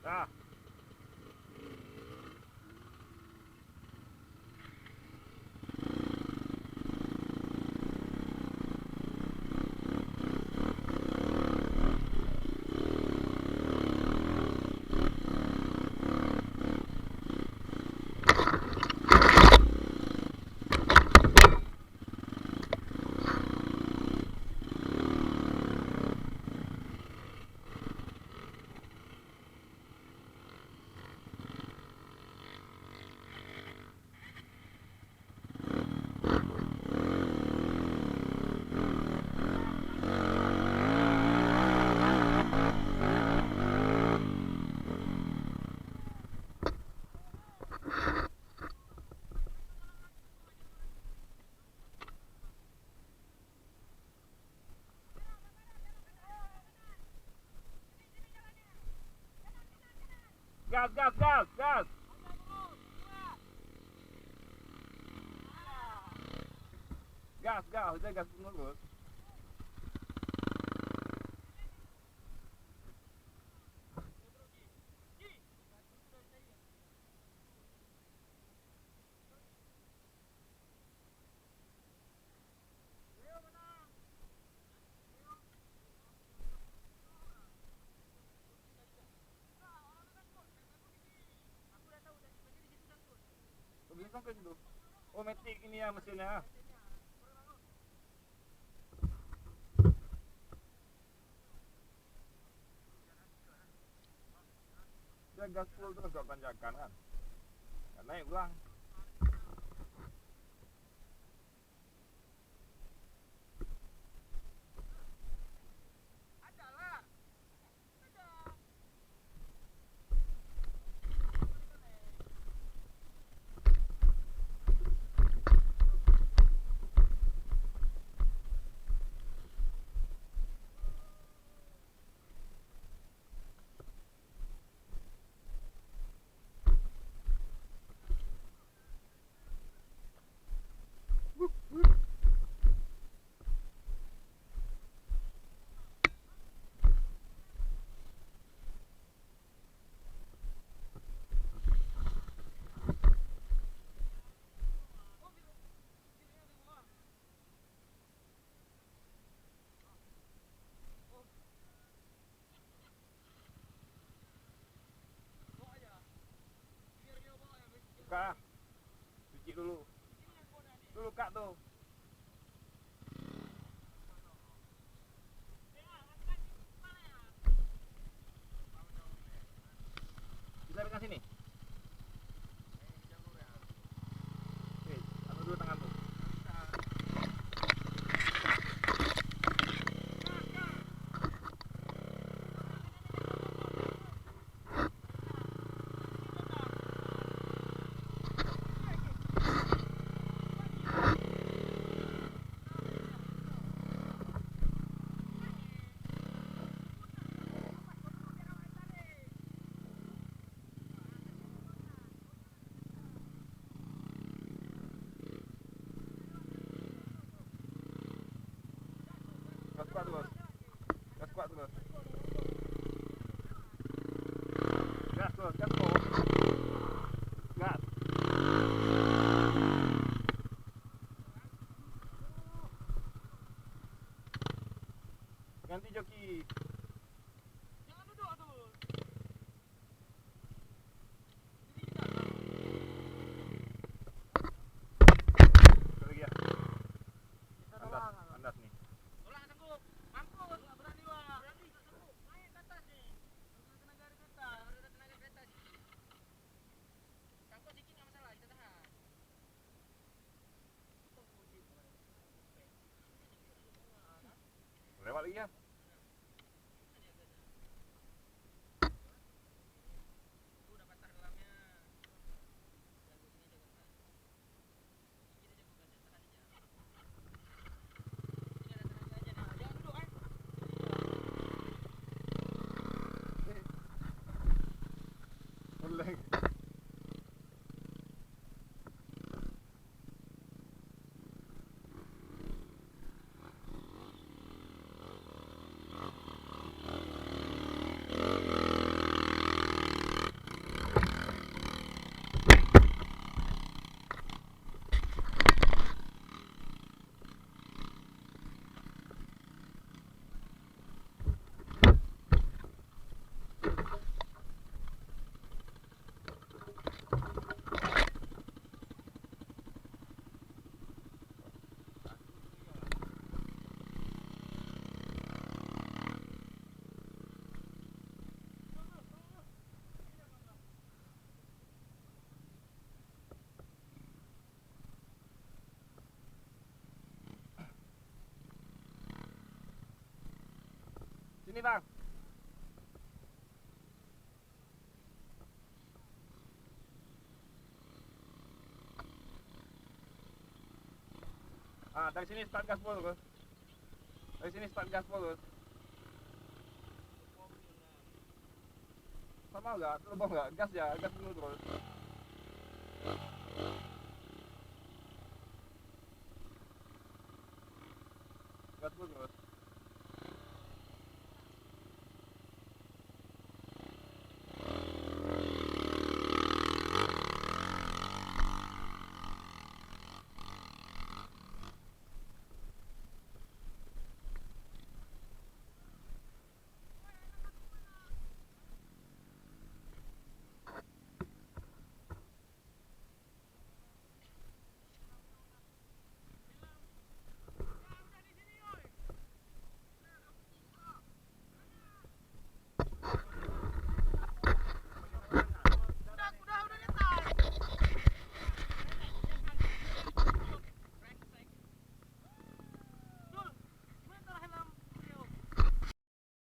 Dah. Gas, gas, gas, gas. Gas, gas, udah gas terus. Kan dulu. Oh, metik ini ya mesinnya. Dia gas full terus gak tanjakan kan. Gak naik ulang. Buka. Cuci dulu. Dulu kak tuh. Bisa dekat sini. Oke, anu dulu tangan tuh. Gas kuat terus. Gas kuat terus. Gas terus, gas terus. Gas. Ganti joki. Jangan duduk tuh. Lagi ya. Andas nih. Tolong sanggup. Mampus, enggak berani, Wak. Berani. Sini bang. Ah, dari sini start gaspol terus. Dari sini start gaspol terus. Sama enggak? Terbang enggak? Gas ya, gas dulu terus.